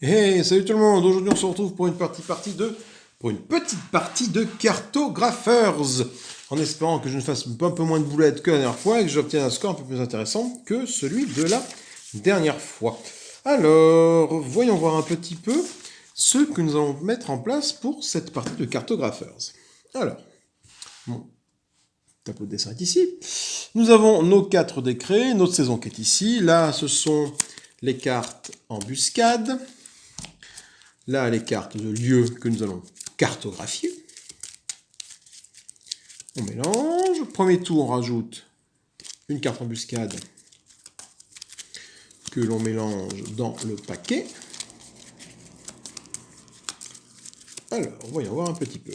Hey, salut tout le monde! Aujourd'hui, on se retrouve pour une petite partie de Cartographers. En espérant que je ne fasse un peu moins de boulettes que la dernière fois et que j'obtienne un score un peu plus intéressant que celui de la dernière fois. Alors, voyons voir un petit peu ce que nous allons mettre en place pour cette partie de Cartographers. Alors, mon tableau de dessin est ici. Nous avons nos 4 décrets, notre saison qui est ici. Là, ce sont les cartes embuscade. Là, les cartes de lieu que nous allons cartographier. On mélange. Premier tour, on rajoute une carte embuscade que l'on mélange dans le paquet. Alors, voyons voir un petit peu.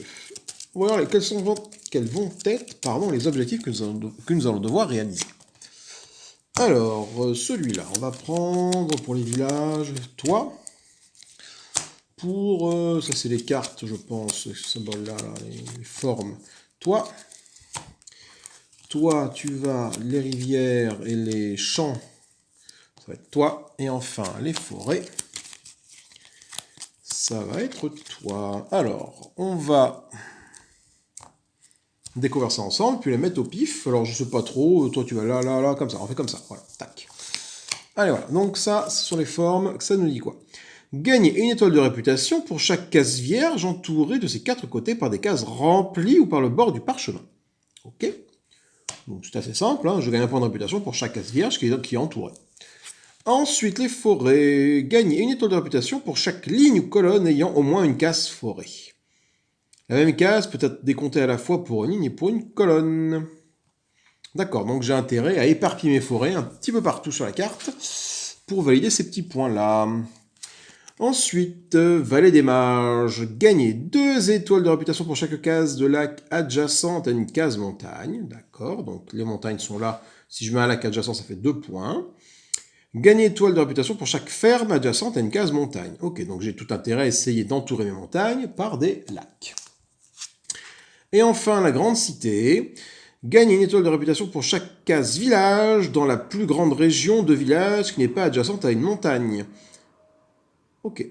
Voyons quels vont être les objectifs que nous allons devoir réaliser. Alors, celui-là, on va prendre pour les villages, toi. Pour, ça c'est les cartes, je pense, ce symbole-là, les formes. Toi, tu vas les rivières et les champs, ça va être toi. Et enfin, les forêts, ça va être toi. Alors, on va découvrir ça ensemble, puis les mettre au pif. Alors, je sais pas trop, toi tu vas là, là, là, comme ça. On fait comme ça, voilà, tac. Allez, voilà. Donc ça, ce sont les formes. Ça nous dit quoi? Gagner une étoile de réputation pour chaque case vierge entourée de ses 4 côtés par des cases remplies ou par le bord du parchemin. Ok? Donc c'est assez simple, hein, je gagne un point de réputation pour chaque case vierge qui est entourée. Ensuite, les forêts. Gagner une étoile de réputation pour chaque ligne ou colonne ayant au moins une case forêt. La même case peut être décomptée à la fois pour une ligne et pour une colonne. D'accord, donc j'ai intérêt à éparpiller mes forêts un petit peu partout sur la carte pour valider ces petits points-là. Ensuite, vallée des marges. Gagner 2 étoiles de réputation pour chaque case de lac adjacente à une case montagne. D'accord, donc les montagnes sont là. Si je mets un lac adjacent, ça fait 2 points. Gagner étoile de réputation pour chaque ferme adjacente à une case montagne. Ok, donc j'ai tout intérêt à essayer d'entourer mes montagnes par des lacs. Et enfin, la grande cité. Gagner une étoile de réputation pour chaque case village dans la plus grande région de village qui n'est pas adjacente à une montagne. Ok.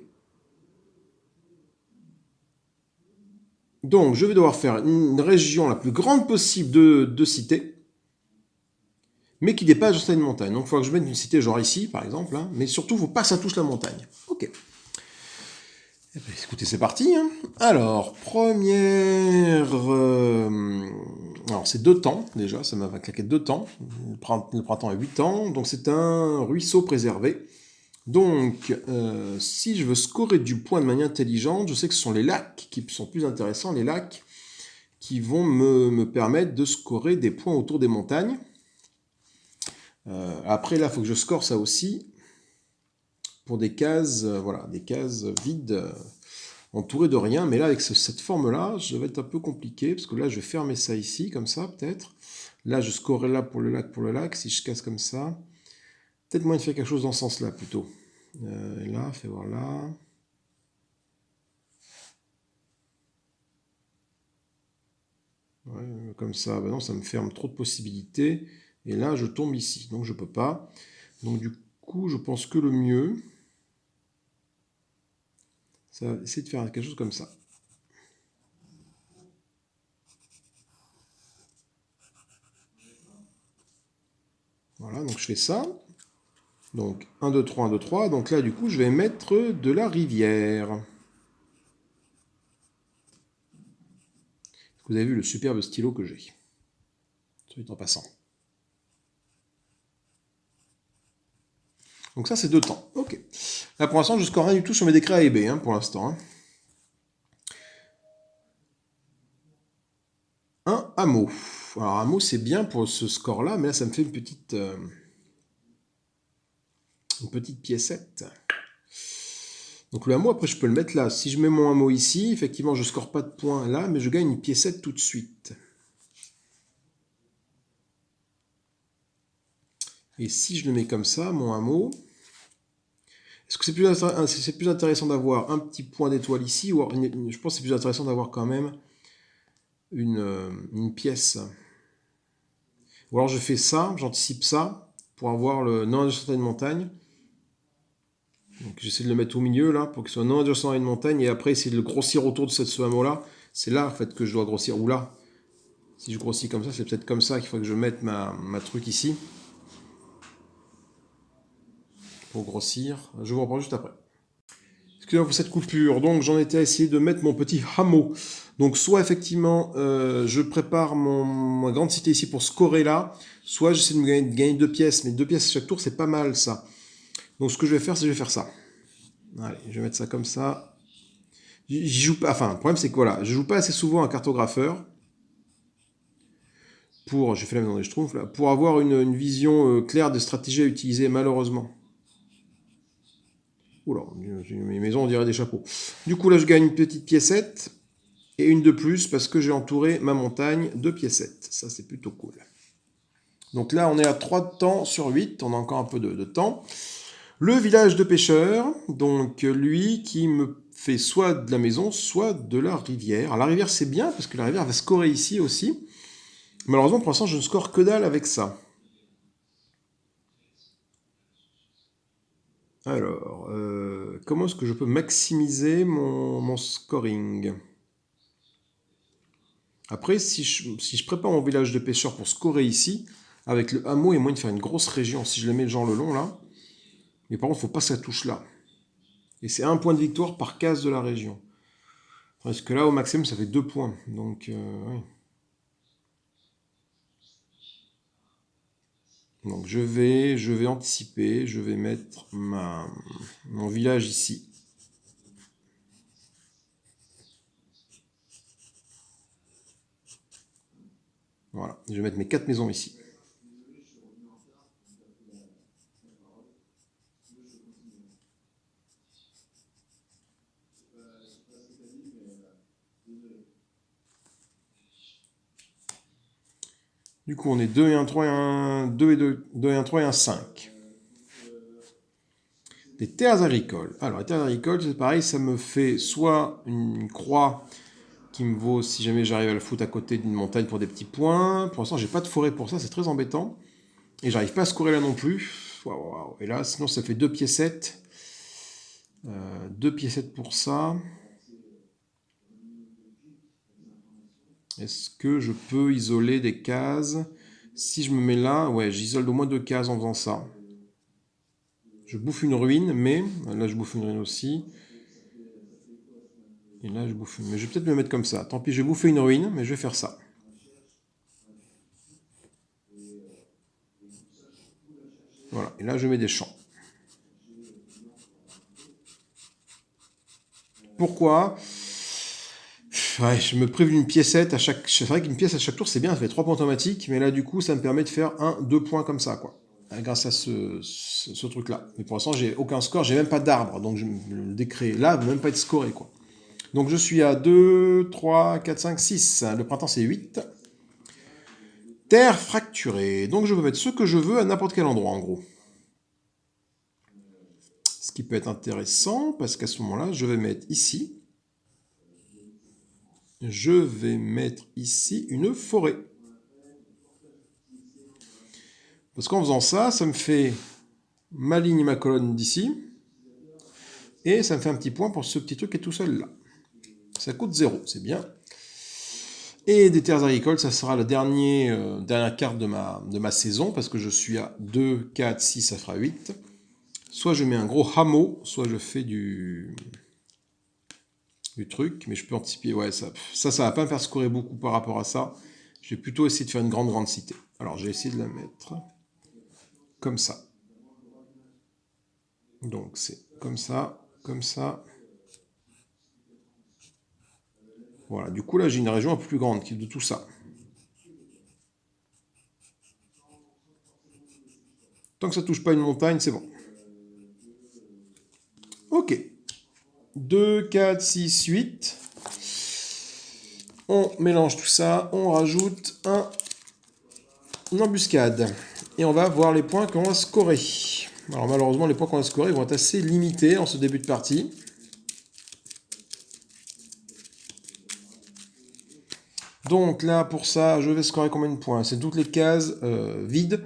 Donc, je vais devoir faire une région la plus grande possible de cités, mais qui n'est pas adjacente à une montagne. Donc, il faut que je mette une cité genre ici, par exemple, hein, mais surtout, il ne faut pas que ça touche la montagne. Ok. Eh bien, écoutez, c'est parti. Hein. Alors, première... alors, c'est 2 temps, déjà, ça m'a claqué 2 temps. Le printemps a 8 ans, donc c'est un ruisseau préservé. Donc, si je veux scorer du point de manière intelligente, je sais que ce sont les lacs qui sont plus intéressants, les lacs qui vont me permettre de scorer des points autour des montagnes. Après, là, il faut que je score ça aussi pour des cases, voilà, des cases vides, entourées de rien. Mais là, avec cette forme-là, ça va être un peu compliqué, parce que là, je vais fermer ça ici, comme ça, peut-être. Là, je scorerai là pour le lac, si je casse comme ça. Peut-être moyen de faire quelque chose dans ce sens-là, plutôt. Et là, fais voir là. Ouais, comme ça, ben non, ça me ferme trop de possibilités. Et là, je tombe ici, donc je peux pas. Donc du coup, je pense que le mieux, ça va essayer de faire quelque chose comme ça. Voilà, donc je fais ça. Donc 1, 2, 3, 1, 2, 3. Donc là, du coup, je vais mettre de la rivière. Vous avez vu le superbe stylo que j'ai. Soit en passant. Donc ça, c'est 2 temps. Ok. Là, pour l'instant, je score rien du tout sur mes décrets A et B, hein, pour l'instant. Hein. Un hameau. Alors, hameau, c'est bien pour ce score-là, mais là, ça me fait une petite piécette. Donc le hameau, après, je peux le mettre là. Si je mets mon hameau ici, effectivement, je ne score pas de points là, mais je gagne une piécette tout de suite. Et si je le mets comme ça, mon hameau, est-ce que c'est plus intéressant d'avoir un petit point d'étoile ici, ou je pense que c'est plus intéressant d'avoir quand même une pièce. Ou alors je fais ça, j'anticipe ça, pour avoir le non adjacent à une montagne. Donc j'essaie de le mettre au milieu là, pour qu'il soit non adjacent à une montagne, et après essayer de le grossir autour de ce hameau-là. C'est là en fait que je dois grossir, ou là. Si je grossis comme ça, c'est peut-être comme ça qu'il faut que je mette ma truc ici. Pour grossir. Je vous reprends juste après. Excusez-moi pour cette coupure. Donc j'en étais à essayer de mettre mon petit hameau. Donc soit effectivement je prépare ma grande cité ici pour scorer là, soit j'essaie de me gagner 2 pièces, mais 2 pièces chaque tour c'est pas mal ça. Donc ce que je vais faire, c'est que je vais faire ça. Allez, je vais mettre ça comme ça. J'y joue pas, enfin le problème c'est que voilà, je joue pas assez souvent un cartographeur. J'ai fait la même dans les Schtroumpfs là, pour avoir une vision claire des stratégies à utiliser malheureusement. Oula, mes maisons on dirait des chapeaux. Du coup là je gagne une petite piécette. Et une de plus parce que j'ai entouré ma montagne de piécettes. Ça, c'est plutôt cool. Donc là, on est à 3 de temps sur 8. On a encore un peu de temps. Le village de pêcheurs, donc lui qui me fait soit de la maison, soit de la rivière. Alors la rivière, c'est bien parce que la rivière va scorer ici aussi. Malheureusement, pour l'instant, je ne score que dalle avec ça. Alors, comment est-ce que je peux maximiser mon scoring ? Après, si je prépare mon village de pêcheurs pour scorer ici, avec le hameau, il y a moyen de faire une grosse région si je le mets genre le long là. Mais par contre, il ne faut pas que ça touche là. Et c'est 1 point de victoire par case de la région. Parce que là, au maximum, ça fait 2 points. Donc, oui. Donc je vais anticiper, je vais mettre mon village ici. Voilà, je vais mettre mes 4 maisons ici. Du coup, on est 2 et 1, 3 et 1, 2 et 2, 2 et 1, 3 et 1, 5. Des terres agricoles. Alors, les terres agricoles, c'est pareil, ça me fait soit une croix qui me vaut si jamais j'arrive à le foutre à côté d'une montagne pour des petits points. Pour l'instant, j'ai pas de forêt pour ça, c'est très embêtant. Et j'arrive pas à scorer là non plus. Waouh. Et là, sinon, ça fait 2 piécettes. 2 piécettes pour ça. Est-ce que je peux isoler des cases? Si je me mets là, ouais, j'isole au moins 2 cases en faisant ça. Je bouffe une ruine, mais... Là, je bouffe une ruine aussi. Et là, je bouffe une... Mais je vais peut-être me mettre comme ça. Tant pis, je vais bouffer une ruine, mais je vais faire ça. Voilà, et là, je mets des champs. Pourquoi? Ouais, je me prive d'une piécette à chaque... C'est vrai qu'une pièce à chaque tour, c'est bien, ça fait 3 points automatiques, mais là, du coup, ça me permet de faire 2 points comme ça, quoi. Grâce à ce truc-là. Mais pour l'instant, j'ai aucun score, j'ai même pas d'arbre, donc le décret là ne va même pas être scoré, quoi. Donc je suis à 2, 3, 4, 5, 6. Le printemps, c'est 8. Terre fracturée. Donc je peux mettre ce que je veux à n'importe quel endroit, en gros. Ce qui peut être intéressant, parce qu'à ce moment-là, je vais mettre ici. Je vais mettre ici une forêt. Parce qu'en faisant ça, ça me fait ma ligne et ma colonne d'ici. Et ça me fait un petit point pour ce petit truc qui est tout seul là. Ça coûte 0, c'est bien. Et des terres agricoles, ça sera la dernière carte de ma saison, parce que je suis à 2, 4, 6, ça fera 8. Soit je mets un gros hameau, soit je fais du truc, mais je peux anticiper. Ouais, ça va pas me faire scorer beaucoup par rapport à ça. Je vais plutôt essayer de faire une grande cité. Alors, j'ai essayé de la mettre comme ça. Donc, c'est comme ça, comme ça. Voilà, du coup, là, j'ai une région un peu plus grande de tout ça. Tant que ça touche pas une montagne, c'est bon. Ok. 2, 4, 6, 8. On mélange tout ça, on rajoute une embuscade. Et on va voir les points qu'on va scorer. Alors malheureusement, les points qu'on va scorer vont être assez limités en ce début de partie. Donc là, pour ça, je vais scorer combien de points? C'est toutes les cases vides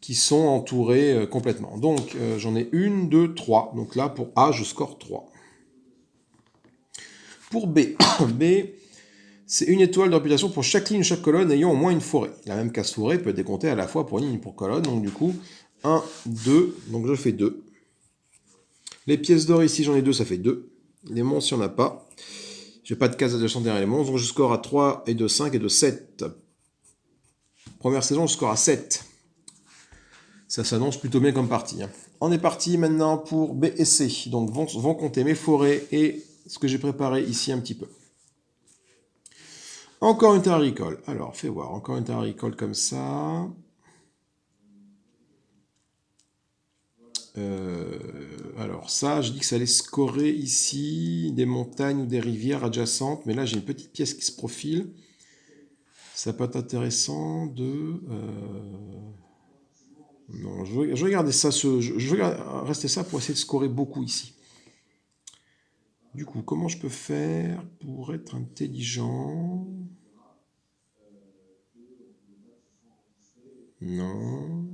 qui sont entourés complètement. Donc, j'en ai 1, 2, 3. Donc là, pour A, je score 3. Pour B, B, c'est une étoile de réputation pour chaque ligne ou chaque colonne ayant au moins une forêt. La même case forêt peut être décomptée à la fois pour ligne et pour colonne. Donc du coup, 1, 2, donc je fais 2. Les pièces d'or ici, j'en ai 2, ça fait 2. Les monstres, il n'y en a pas. J'ai pas de case adjacente derrière les monstres, donc je score à 3 et de 5 et de 7. Première saison, je score à 7. Ça s'annonce plutôt bien comme partie. On est parti maintenant pour B et C. Donc vont compter mes forêts et ce que j'ai préparé ici un petit peu. Encore une terre agricole. Alors, fais voir. Encore une terre agricole comme ça. Alors ça, je dis que ça allait scorer ici des montagnes ou des rivières adjacentes. Mais là, j'ai une petite pièce qui se profile. Ça peut être intéressant de... Non, je vais regarder ça. Je vais rester ça pour essayer de scorer beaucoup ici. Du coup, comment je peux faire pour être intelligent? Non.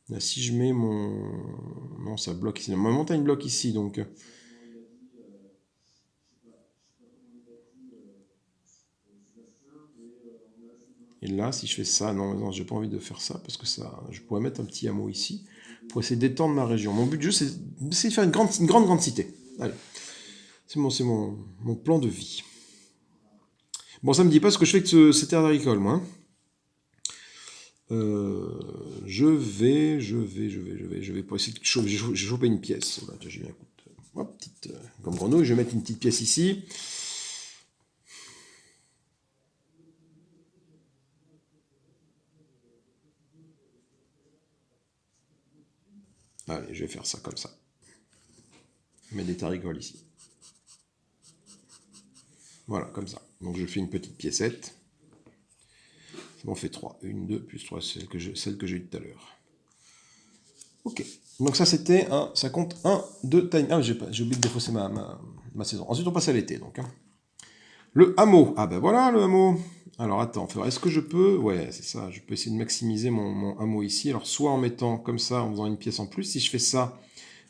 Là, si je mets mon... Non, ça bloque ici. Ma montagne bloque ici, donc... Et là, si je fais ça... Non, non, j'ai pas envie de faire ça, parce que ça... Je pourrais mettre un petit hameau ici, pour essayer d'étendre ma région. Mon but de jeu, c'est d'essayer de faire une grande cité. Allez. C'est mon plan de vie. Bon, ça me dit pas ce que je fais avec ces terres agricoles, moi. Je vais pour essayer de choper. J'ai chopé une pièce. Voilà, j'ai mis un coup de... Hop, petite, comme grenouille, je vais mettre une petite pièce ici. Allez, je vais faire ça comme ça. Je mets des terres agricoles ici. Voilà, comme ça. Donc je fais une petite piécette. Ça m'en fait 3. 1, 2, plus 3, celle que j'ai eue tout à l'heure. Ok. Donc ça c'était un... Ça compte 1, 2, time. Ah, j'ai oublié de défausser ma saison. Ensuite on passe à l'été. Donc. Le hameau. Ah ben voilà le hameau. Alors attends, est-ce que je peux... Ouais, c'est ça. Je peux essayer de maximiser mon hameau ici. Alors soit en mettant comme ça, en faisant une pièce en plus. Si je fais ça,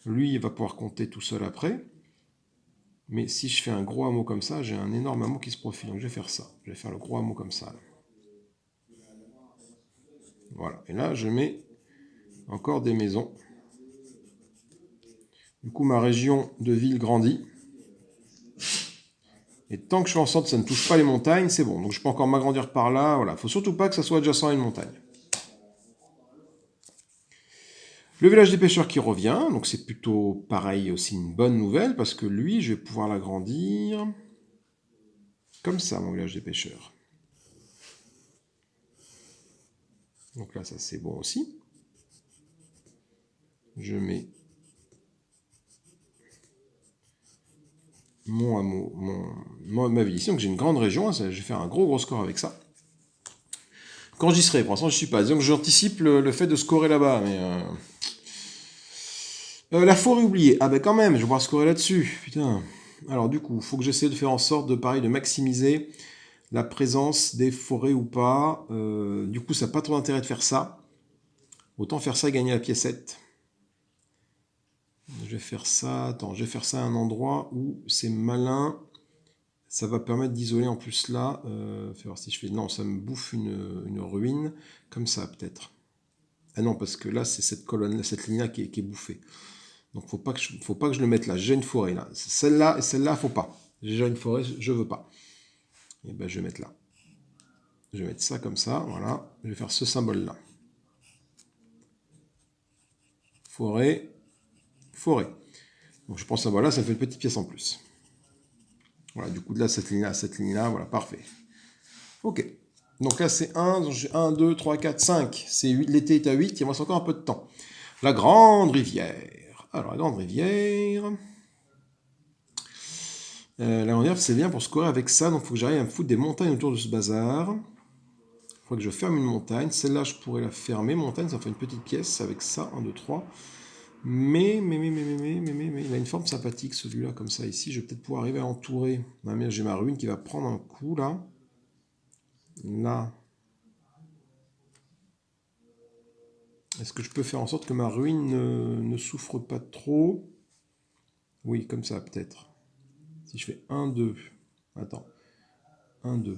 lui il va pouvoir compter tout seul après. Mais si je fais un gros hameau comme ça, j'ai un énorme hameau qui se profile. Donc je vais faire ça. Je vais faire le gros hameau comme ça. Là. Voilà. Et là, je mets encore des maisons. Du coup, ma région de ville grandit. Et tant que je fais en sorte que ça ne touche pas les montagnes, c'est bon. Donc je peux encore m'agrandir par là. Voilà. Il ne faut surtout pas que ça soit adjacent à une montagne. Le village des pêcheurs qui revient. Donc c'est plutôt pareil aussi une bonne nouvelle parce que lui, je vais pouvoir l'agrandir. Comme ça, mon village des pêcheurs. Donc là, ça c'est bon aussi. Je mets mon hameau, ma ville ici. Donc j'ai une grande région. Je vais faire un gros score avec ça. Quand j'y serai, pour l'instant je suis pas. Donc j'anticipe le fait de scorer là-bas. Mais la forêt oubliée. Ah ben quand même, je vais pouvoir scorer là-dessus. Putain. Alors du coup, il faut que j'essaie de faire en sorte de maximiser la présence des forêts ou pas. Du coup, ça n'a pas trop d'intérêt de faire ça. Autant faire ça et gagner la piécette. Je vais faire ça. Attends, je vais faire ça à un endroit où c'est malin. Ça va permettre d'isoler en plus là. Fais voir si je fais. Non, ça me bouffe une ruine. Comme ça, peut-être. Ah non, parce que là, c'est cette colonne, cette ligne-là qui est bouffée. Donc, faut pas que je le mette là. J'ai une forêt là. Celle-là et celle-là, faut pas. J'ai déjà une forêt, je veux pas. Et ben, je vais mettre là. Je vais mettre ça comme ça, voilà. Je vais faire ce symbole-là. Forêt, forêt. Donc je prends ce symbole-là, ça me fait une petite pièce en plus. Voilà, du coup, de là, cette ligne-là, voilà, parfait. Ok. Donc là, c'est 1, 1, 2, 3, 4, 5. C'est 8, l'été est à 8, il me reste encore un peu de temps. La grande rivière. Alors, la grande rivière... la grande rivière, c'est bien pour scorer avec ça, donc il faut que j'arrive à me foutre des montagnes autour de ce bazar. Il faut que je ferme une montagne. Celle-là, je pourrais la fermer. Montagne, ça fait une petite pièce avec ça. 1, 2, 3. Mais, il a une forme sympathique celui-là, comme ça. Ici, je vais peut-être pouvoir arriver à entourer. Ah, mais j'ai ma ruine qui va prendre un coup, là. Là. Est-ce que je peux faire en sorte que ma ruine ne souffre pas trop? Oui, comme ça, peut-être. Si je fais 1, 2. Attends. 1, 2.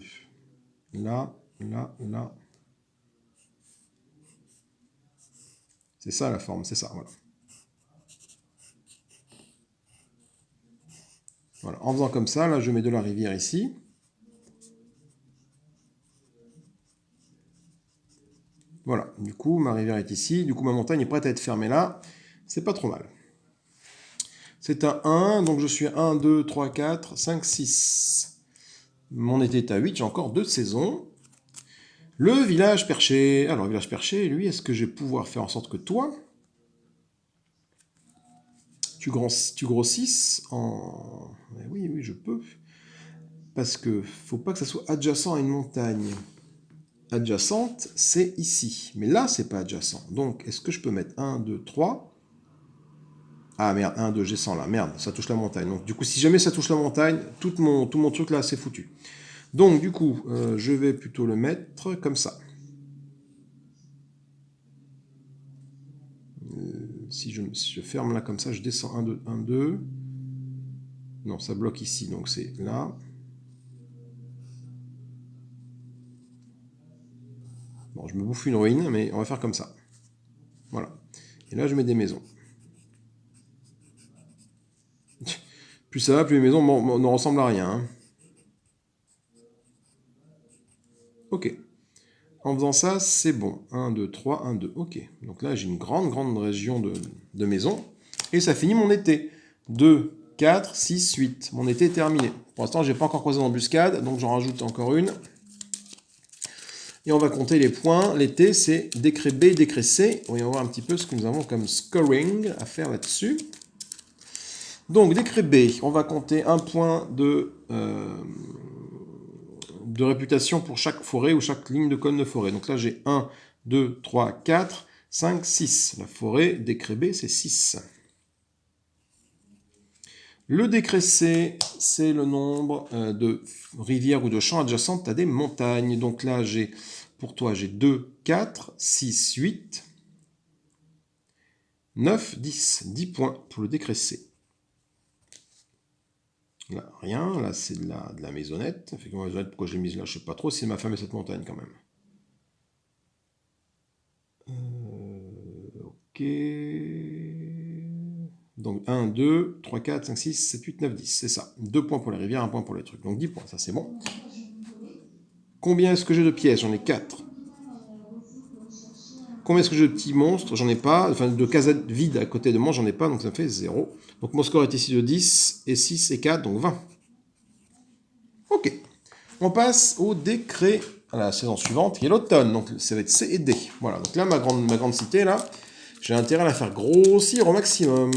Là, là, là. C'est ça la forme, c'est ça, voilà. Voilà. En faisant comme ça, là, je mets de la rivière ici. Voilà. Du coup, ma rivière est ici. Du coup, ma montagne est prête à être fermée là. C'est pas trop mal. C'est un 1, donc je suis 1, 2, 3, 4, 5, 6. Mon été est à 8, j'ai encore 2 saisons. Le village perché. Alors, le village perché, lui, est-ce que je vais pouvoir faire en sorte que toi, tu grossisses en... Oui, oui, je peux. Parce que faut pas que ça soit adjacent à une montagne. Adjacente, c'est ici. Mais là, c'est pas adjacent. Donc, est-ce que je peux mettre 1, 2, 3 ? Ah merde, 1, 2, j'ai 100 là. Merde, ça touche la montagne. Donc, du coup, si jamais ça touche la montagne, tout mon truc là, c'est foutu. Donc, du coup, je vais plutôt le mettre comme ça. Si je ferme là comme ça, je descends 1, 2, 1, 2. Non, ça bloque ici, donc c'est là. Bon, je me bouffe une ruine, mais on va faire comme ça. Voilà. Et là, je mets des maisons. Plus ça va, plus les maisons ne ressemblent à rien. Hein. Ok. En faisant ça, c'est bon. 1, 2, 3, 1, 2. Ok. Donc là, j'ai une grande région de maisons. Et ça finit mon été. 2, 4, 6, 8. Mon été est terminé. Pour l'instant, je n'ai pas encore croisé d'embuscade, donc j'en rajoute encore une. Et on va compter les points. L'été, c'est décret B, décret C. On va voir un petit peu ce que nous avons comme scoring à faire là-dessus. Donc, décret B, on va compter un point de réputation pour chaque forêt ou chaque ligne de cône de forêt. Donc là, j'ai 1, 2, 3, 4, 5, 6. La forêt, décret B, c'est 6. Le décret C, c'est le nombre de rivières ou de champs adjacentes à des montagnes. Donc là, pour toi, j'ai 2, 4, 6, 8, 9, 10. 10 points pour le décret C. Là, rien. Là, c'est de la maisonnette. Effectivement, la maisonnette, pourquoi je l'ai mise là, je ne sais pas trop. C'est ma femme et cette montagne quand même. Ok. Donc 1, 2, 3, 4, 5, 6, 7, 8, 9, 10. C'est ça. 2 points pour les rivières, 1 point pour les trucs. Donc 10 points, ça c'est bon. Combien est-ce que j'ai de pièces? J'en ai 4. Combien est-ce que j'ai de petits monstres? J'en ai pas. Enfin, de casettes vides à côté de moi, j'en ai pas. Donc ça me fait 0. Donc mon score est ici de 10. Et 6 et 4, donc 20. Ok. On passe au décret à la saison suivante, qui est l'automne. Donc ça va être C et D. Voilà. Donc là, ma grande cité, là, j'ai intérêt à la faire grossir au maximum.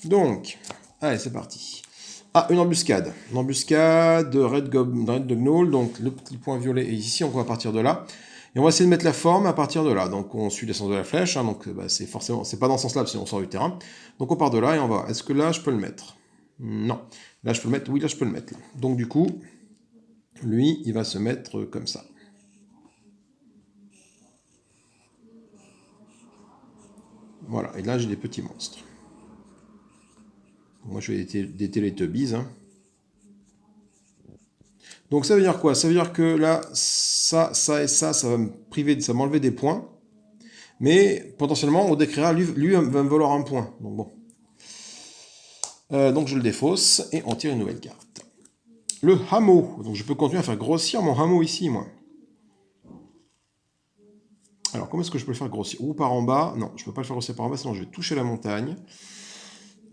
Donc, allez, c'est parti. Ah, une embuscade. Une embuscade de Red Gnoll. Donc le petit point violet est ici. On va partir de là. Et on va essayer de mettre la forme à partir de là. Donc on suit les sens de la flèche. Hein, donc c'est forcément, c'est pas dans ce sens-là, sinon on sort du terrain. Donc on part de là et on va. Est-ce que là je peux le mettre? Non. Là je peux le mettre. Oui, là je peux le mettre. Là. Donc du coup, lui, il va se mettre comme ça. Voilà. Et là j'ai des petits monstres. Moi je fais des Teletubbies. Hein. Donc ça veut dire quoi? Ça veut dire que là, ça et ça va me priver, ça m'enlever des points. Mais potentiellement, au décret lui va me valoir un point. Donc bon. Donc je le défausse et on tire une nouvelle carte. Le hameau. Donc je peux continuer à faire grossir mon hameau ici, moi. Alors comment est-ce que je peux le faire grossir? Ou par en bas? Non, je ne peux pas le faire grossir par en bas, sinon je vais toucher la montagne.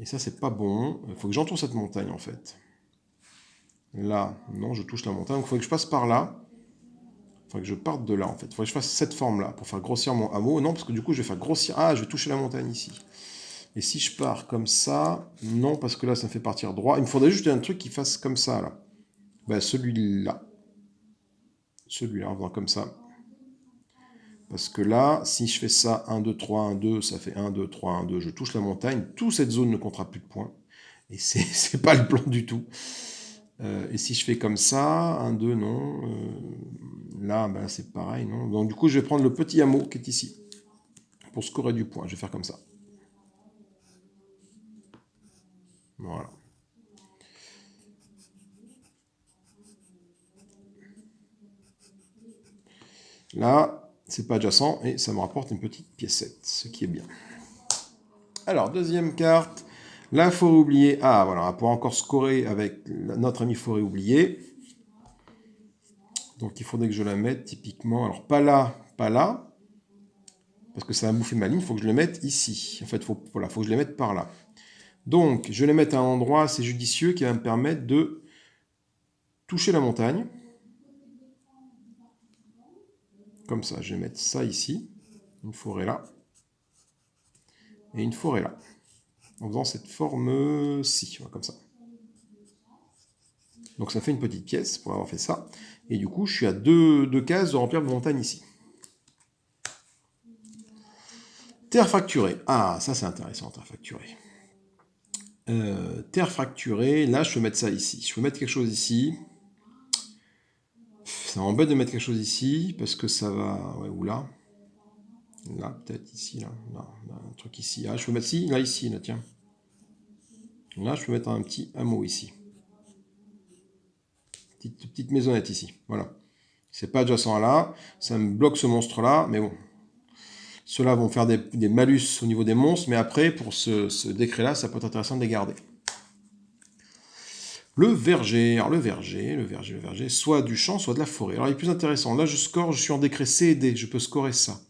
Et ça, c'est pas bon. Il faut que j'entoure cette montagne, en fait. Là, non, je touche la montagne. Donc il faut que je passe par là. Il faudrait que je parte de là, en fait. Il faudrait que je fasse cette forme-là pour faire grossir mon hameau. Non, parce que du coup, je vais faire grossir... Ah, je vais toucher la montagne ici. Et si je pars comme ça... Non, parce que là, ça me fait partir droit. Il me faudrait juste un truc qui fasse comme ça, là. Ben, celui-là. Celui-là, on va comme ça. Parce que là, si je fais ça, 1, 2, 3, 1, 2, ça fait 1, 2, 3, 1, 2. Je touche la montagne. Toute cette zone ne comptera plus de points. Et c'est pas le plan du tout. Et si je fais comme ça, 1, 2, non. Là, ben, c'est pareil, non. Donc du coup, je vais prendre le petit hameau qui est ici. Pour scorer du point, je vais faire comme ça. Voilà. Là, c'est pas adjacent et ça me rapporte une petite piécette, ce qui est bien. Alors, deuxième carte, la forêt oubliée. Ah, voilà, on va pouvoir encore scorer avec notre ami forêt oubliée. Donc, il faudrait que je la mette typiquement. Alors, pas là, parce que ça va bouffer ma ligne. Il faut que je le mette ici. En fait, voilà, faut que je les mette par là. Donc, je vais les mettre à un endroit assez judicieux qui va me permettre de toucher la montagne. Comme ça, je vais mettre ça ici. Une forêt là. Et une forêt là. En faisant cette forme-ci, comme ça. Donc ça fait une petite pièce pour avoir fait ça. Et du coup, je suis à deux cases de remplir de montagne ici. Terre fracturée. Ah, ça c'est intéressant, terre fracturée. Terre fracturée, là je peux mettre ça ici. Je peux mettre quelque chose ici. Ça m'embête de mettre quelque chose ici, parce que ça va... Ouais, ou là. Là, peut-être ici, là. Un truc ici. Ah, je peux mettre ici, là, tiens. Là, je peux mettre un petit hameau ici. Petite maisonnette ici, voilà. C'est pas adjacent à là, ça me bloque ce monstre-là, mais bon. Ceux-là vont faire des malus au niveau des monstres, mais après, pour ce décret-là, ça peut être intéressant de les garder. Le verger, alors le verger, soit du champ, soit de la forêt. Alors il est plus intéressant, là je suis en décret C et D, je peux scorer ça.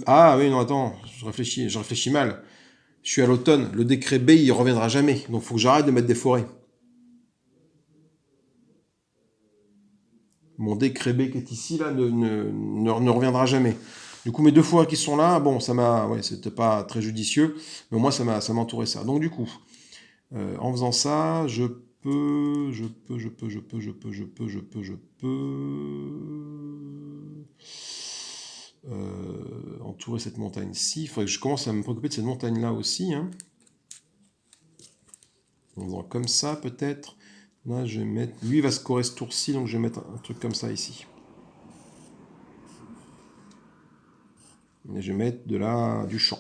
Ah oui, non, attends, je réfléchis mal. Je suis à l'automne, le décret B, il reviendra jamais, donc il faut que j'arrête de mettre des forêts. Mon décret B qui est ici, là, ne reviendra jamais. Du coup, mes deux forêts qui sont là, bon, c'était pas très judicieux, mais moi, ça m'a entouré ça. Donc du coup, en faisant ça, je peux entourer cette montagne-ci. Il faudrait que je commence à me préoccuper de cette montagne-là aussi. Hein. En faisant comme ça, peut-être. Là, je vais mettre... Lui, il va scorer ce tour-ci, donc je vais mettre un truc comme ça ici. Et je vais mettre du champ.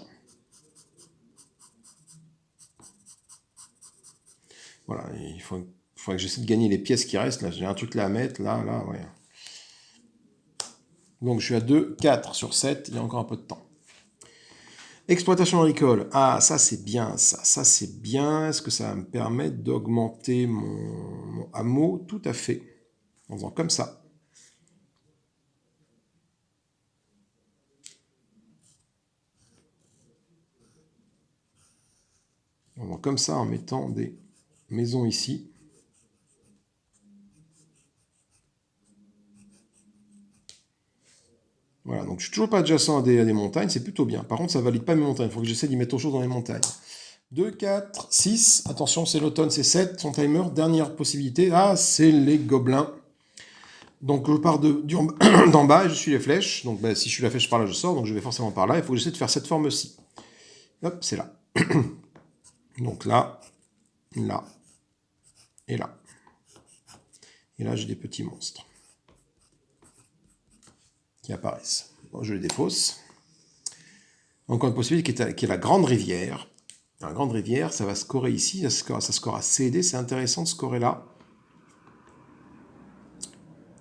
Voilà, il faudrait que j'essaie de gagner les pièces qui restent. Là, j'ai un truc là à mettre, là, ouais. Donc je suis à 2, 4 sur 7, il y a encore un peu de temps. Exploitation agricole. Ah, ça c'est bien, ça. Ça c'est bien. Est-ce que ça va me permettre d'augmenter mon hameau? Tout à fait. En faisant comme ça. En faisant comme ça, en mettant des maisons ici. Voilà, donc je suis toujours pas adjacent à des montagnes, c'est plutôt bien. Par contre, ça valide pas mes montagnes, il faut que j'essaie d'y mettre autre chose dans les montagnes. 2, 4, 6, attention, c'est l'automne, c'est 7, son timer, dernière possibilité. Ah, c'est les gobelins. Donc je pars d'en bas et je suis les flèches. Donc si je suis la flèche par là, je sors, donc je vais forcément par là. Il faut que j'essaie de faire cette forme-ci. Hop, c'est là. Donc là, là, et là. Et là, j'ai des petits monstres qui apparaissent. Bon, je les défausse. Encore une possibilité qui est la grande rivière. La grande rivière, ça va scorer ici, ça score à C et D. C'est intéressant de scorer là.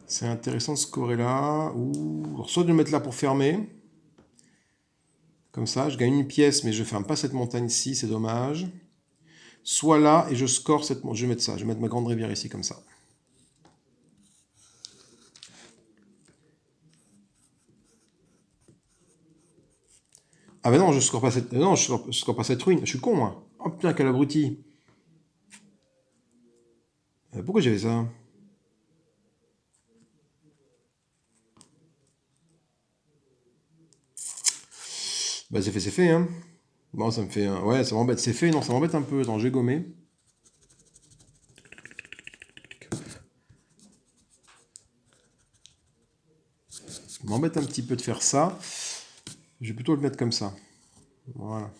C'est intéressant de scorer là. Ou soit de le mettre là pour fermer. Comme ça, je gagne une pièce, mais je ne ferme pas cette montagne-ci, c'est dommage. Soit là, et je score cette montagne. Je vais mettre ça, je vais mettre ma grande rivière ici, comme ça. Ah ben non, je score pas cette... Non, je score pas cette ruine. Je suis con, moi. Oh putain, quel abruti. Pourquoi j'ai fait ça? Bah c'est fait, hein. Bon, ça me fait... Ouais, ça m'embête. C'est fait, non, ça m'embête un peu. Attends, j'ai gommé. Ça m'embête un petit peu de faire ça. Je vais plutôt le mettre comme ça. Voilà.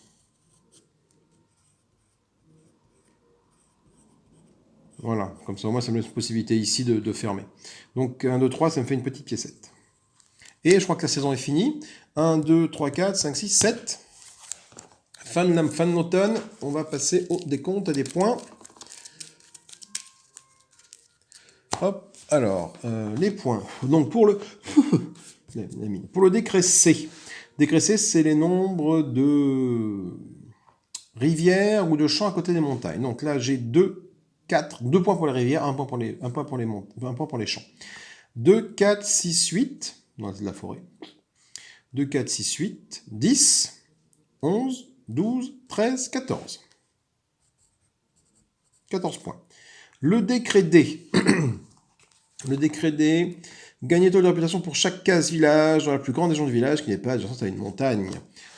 Voilà, comme ça au moins ça me laisse une possibilité ici de fermer. Donc 1, 2, 3, ça me fait une petite piécette. Et je crois que la saison est finie. 1, 2, 3, 4, 5, 6, 7. Fin de l'automne, on va passer au décompte des points. Hop, alors, les points. Donc pour le, pour le décret C. Décret C, c'est les nombres de rivières ou de champs à côté des montagnes. Donc là, j'ai 2 points pour les rivières, 1 point pour les champs. 2, 4, 6, 8, non, c'est de la forêt. 2, 4, 6, 8, 10, 11, 12, 13, 14. 14 points. Le décret D. Le décret D. Gagner taux de réputation pour chaque case village dans la plus grande région du village qui n'est pas adjacente à une montagne.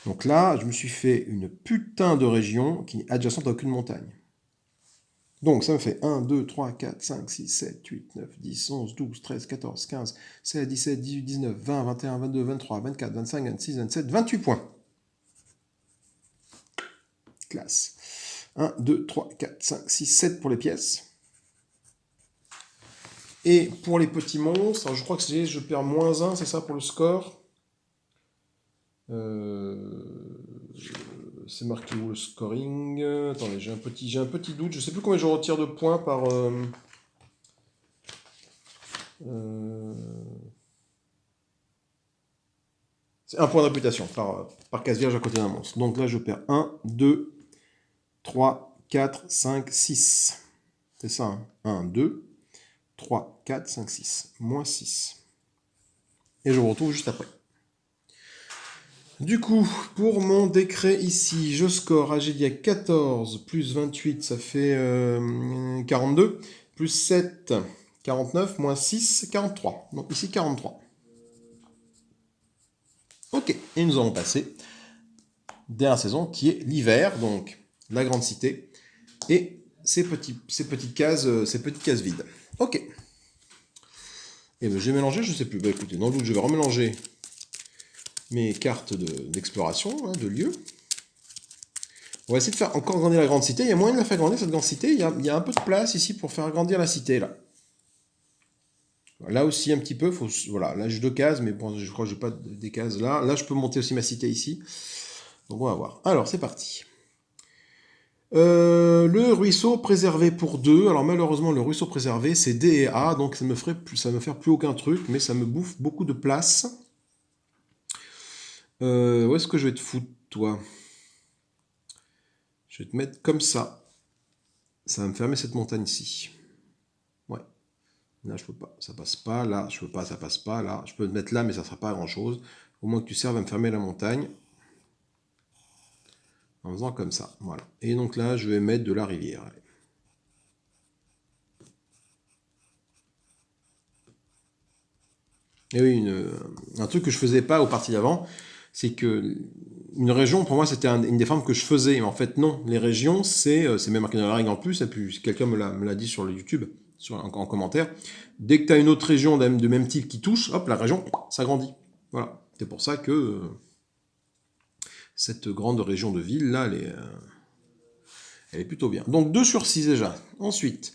Donc là, je me suis fait une putain de région qui n'est adjacente à aucune montagne. Donc ça me fait 1, 2, 3, 4, 5, 6, 7, 8, 9, 10, 11, 12, 13, 14, 15, 16, 17, 18, 19, 20, 21, 22, 23, 24, 25, 26, 27, 28 points. Classe. 1, 2, 3, 4, 5, 6, 7 pour les pièces. Et pour les petits monstres, alors je crois que je perds -1, c'est ça pour le score. C'est marqué où le scoring? Attendez, j'ai un petit doute. Je sais plus combien je retire de points par... c'est 1 point de réputation par case vierge à côté d'un monstre. Donc là, je perds 1, 2, 3, 4, 5, 6. C'est ça, hein. 1, 2, 3, 4, 5, 6. -6. Et je vous retrouve juste après. Du coup, pour mon décret ici, je score, j'ai dit à 14, plus 28, ça fait 42, plus 7, 49, moins 6, 43. Donc ici, 43. Ok, et nous allons passer dernière saison qui est l'hiver, donc la grande cité, et ces petites cases vides. Ok. Et bien j'ai mélangé, je sais plus. Bah écoutez, dans le doute, je vais remélanger mes cartes d'exploration, de lieux. On va essayer de faire encore grandir la grande cité. Il y a moyen de la faire grandir, cette grande cité. Il y a un peu de place ici pour faire grandir la cité, là. Là aussi, un petit peu. Voilà, là j'ai 2 cases, mais bon, je crois que j'ai pas des cases là. Là, je peux monter aussi ma cité ici. Donc on va voir. Alors, c'est parti. Le ruisseau préservé pour 2. Alors malheureusement, le ruisseau préservé, c'est D et A, donc ça me faire plus aucun truc, mais ça me bouffe beaucoup de place. Où est-ce que je vais te foutre, toi? Je vais te mettre comme ça. Ça va me fermer cette montagne ici. Ouais. Là, je peux pas. Ça passe pas. Là, je peux pas. Ça passe pas. Là, je peux te mettre là, mais ça sera pas grand-chose. Au moins que tu serves à me fermer la montagne. En faisant comme ça. Voilà. Et donc là, je vais mettre de la rivière. Allez. Et oui, un truc que je faisais pas aux parties d'avant, c'est que une région, pour moi, c'était une des formes que je faisais. Mais en fait, non. Les régions, c'est même marqué dans la règle en plus. Et puis, quelqu'un me l'a dit sur le YouTube, en commentaire. Dès que tu as une autre région de même type qui touche, hop, la région s'agrandit. Voilà. C'est pour ça que cette grande région de ville, là, elle est plutôt bien. Donc 2 sur 6 déjà. Ensuite,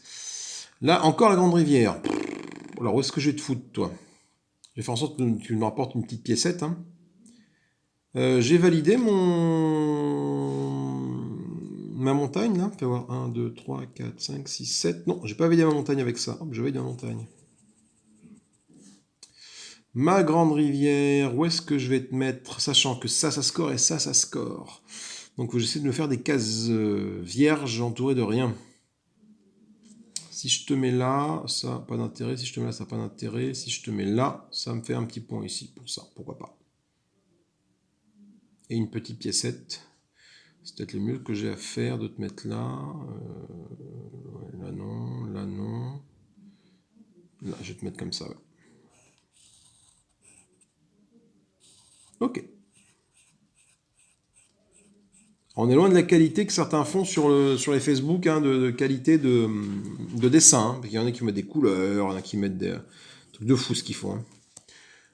là, encore la grande rivière. Alors, où est-ce que je vais te foutre, toi? Je vais faire en sorte que tu me rapportes une petite piécette. Hein. J'ai validé ma montagne, là. Fais voir. 1, 2, 3, 4, 5, 6, 7. Non, j'ai pas validé ma montagne avec ça. Hop, je valide ma montagne. Ma grande rivière, où est-ce que je vais te mettre? Sachant que ça score et ça score. Donc j'essaie de me faire des cases vierges entourées de rien. Si je te mets là, ça n'a pas d'intérêt. Si je te mets là, ça n'a pas d'intérêt. Si je te mets là, ça me fait un petit point ici pour ça. Pourquoi pas? Et une petite piécette. C'est peut-être le mieux que j'ai à faire de te mettre là. Là non, là non. Là, je vais te mettre comme ça. Ouais. Ok. On est loin de la qualité que certains font sur les Facebook, hein, de qualité de dessin. Hein. Il y en a qui mettent des couleurs, il y en a qui mettent des trucs de fou ce qu'ils font. Hein.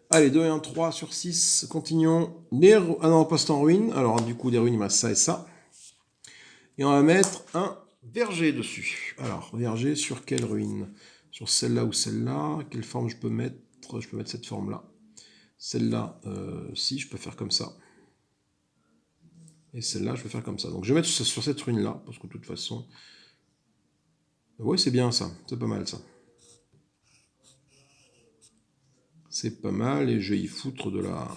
Allez, 2 et 1, 3 sur 6. Continuons. Ah non, poste en ruine. Alors, du coup, des ruines, il me reste ça et ça. Et on va mettre un verger dessus. Alors, verger sur quelle ruine? Sur celle-là ou celle-là? Quelle forme je peux mettre? Je peux mettre cette forme-là. Celle-là, si, je peux faire comme ça. Et celle-là, je vais faire comme ça. Donc je vais mettre sur cette ruine-là, parce que de toute façon... Ouais, c'est bien ça. C'est pas mal ça. C'est pas mal, et je vais y foutre de la...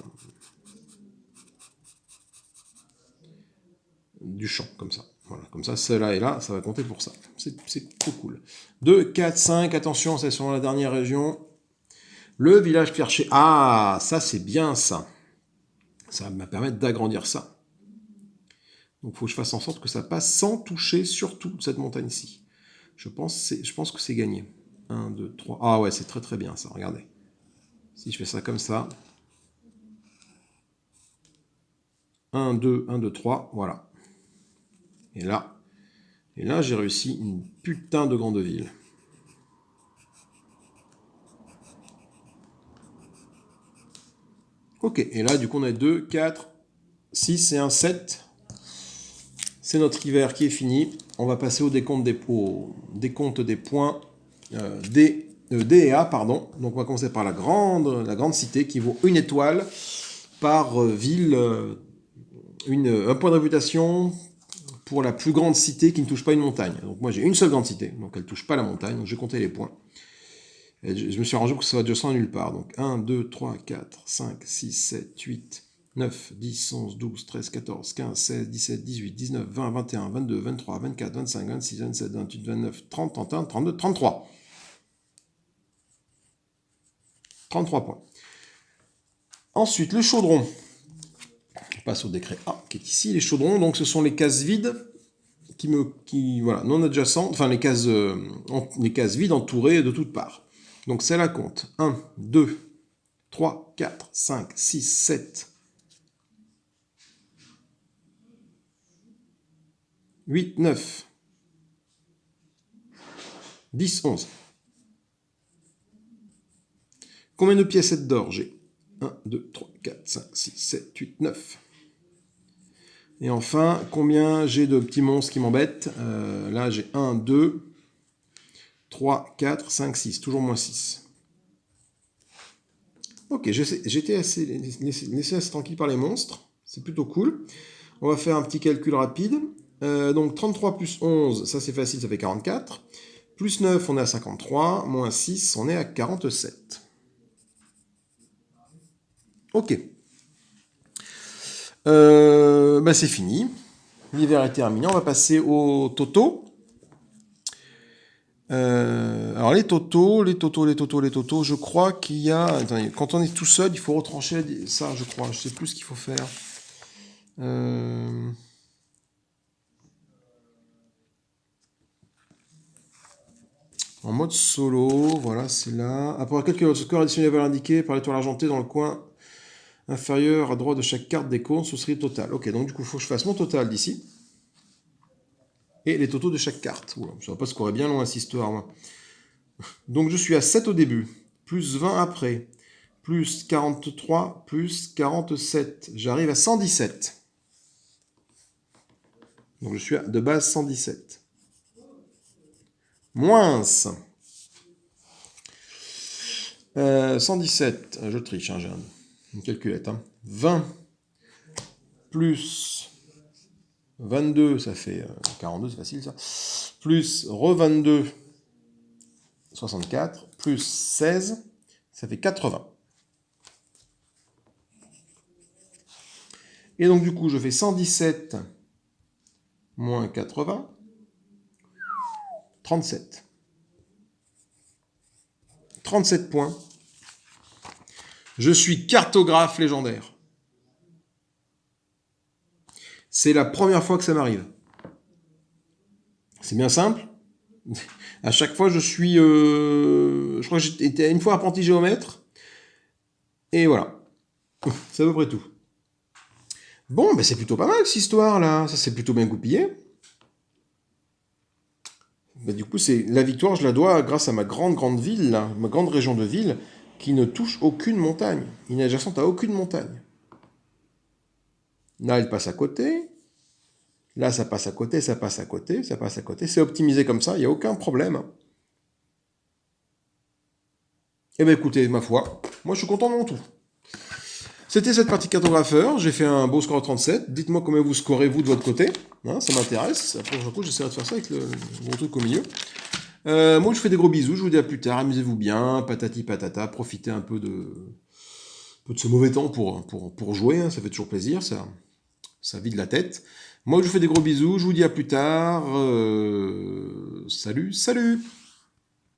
du champ, comme ça. Voilà, comme ça, celle-là et là, ça va compter pour ça. C'est trop cool. 2, 4, 5, attention, c'est sur la dernière région. Le village perché. Ah, ça c'est bien ça. Ça va me permettre d'agrandir ça. Donc il faut que je fasse en sorte que ça passe sans toucher surtout cette montagne-ci. Je pense que c'est gagné. 1, 2, 3. Ah ouais, c'est très très bien ça, regardez. Si je fais ça comme ça. 1, 2, 1, 2, 3, voilà. Et là j'ai réussi une putain de grande ville. Ok, et là du coup on a 2, 4, 6 et un 7. C'est notre hiver qui est fini. On va passer au décompte des points D et A, pardon. Donc on va commencer par la grande cité qui vaut 1 étoile par ville, un point de réputation pour la plus grande cité qui ne touche pas une montagne. Donc moi j'ai une seule grande cité, donc elle ne touche pas la montagne, donc je vais compter les points. Et je me suis arrangé pour que ça soit 200 nulle part. Donc 1, 2, 3, 4, 5, 6, 7, 8, 9, 10, 11, 12, 13, 14, 15, 16, 17, 18, 19, 20, 21, 22, 23, 24, 25, 26, 27, 28, 29, 30, 31, 32, 33. 33 points. Ensuite, les chaudrons. On passe au décret A qui est ici. Les chaudrons, donc ce sont les cases vides voilà, non adjacentes, enfin les cases vides entourées de toutes parts. Donc celle-là compte 1, 2, 3, 4, 5, 6, 7, 8, 9, 10, 11. Combien de pièces d'or j'ai? 1, 2, 3, 4, 5, 6, 7, 8, 9. Et enfin, combien j'ai de petits monstres qui m'embêtent? Là, j'ai 1, 2, 3, 4, 5, 6. Toujours moins 6. Ok, j'étais laissé assez tranquille par les monstres. C'est plutôt cool. On va faire un petit calcul rapide. Donc 33 plus 11, ça c'est facile, ça fait 44. Plus 9, on est à 53. Moins 6, on est à 47. Ok. C'est fini. L'hiver est terminé. On va passer au toto. Alors les totos, je crois qu'il y a... Attendez, quand on est tout seul, il faut retrancher ça, je crois. Je sais plus ce qu'il faut faire. En mode solo, voilà, c'est là. Après quelques autres scores additionnels indiqués par l'étoile argentée dans le coin inférieur à droite de chaque carte des cônes, ce serait le total. Ok, donc du coup, il faut que je fasse mon total d'ici. Et les totaux de chaque carte. Oula, je ne sais pas scorer bien loin cette histoire, moi. Donc je suis à 7 au début, plus 20 après, plus 43, plus 47. J'arrive à 117. Donc je suis de base 117. Moins 117, je triche, j'ai une calculette. 20 plus 22, ça fait 42, c'est facile ça. Plus re-22, 64, plus 16, ça fait 80. Et donc du coup, je fais 117 moins 80, 37. 37 points. Je suis cartographe légendaire. C'est la première fois que ça m'arrive. C'est bien simple. À chaque fois, je suis... je crois que j'étais une fois apprenti géomètre. Et voilà. C'est à peu près tout. Bon, c'est plutôt pas mal cette histoire-là. Ça, c'est plutôt bien goupillé. Du coup, la victoire, je la dois grâce à ma grande ville, là, ma grande région de ville, qui ne touche aucune montagne. Il n'est adjacente à aucune montagne. Là, elle passe à côté. Là, ça passe à côté, ça passe à côté, ça passe à côté. C'est optimisé comme ça, il n'y a aucun problème. Eh bien écoutez, ma foi, moi je suis content de mon tout. C'était cette partie cartographeur, j'ai fait un beau score de 37. Dites-moi combien vous scorez vous de votre côté, hein, ça m'intéresse. La prochaine fois, j'essaierai de faire ça avec le gros truc au milieu. Moi je vous fais des gros bisous, je vous dis à plus tard, amusez-vous bien, patati patata, profitez un peu de ce mauvais temps pour jouer, hein, ça fait toujours plaisir, ça vide la tête. Moi je vous fais des gros bisous, je vous dis à plus tard, salut, salut!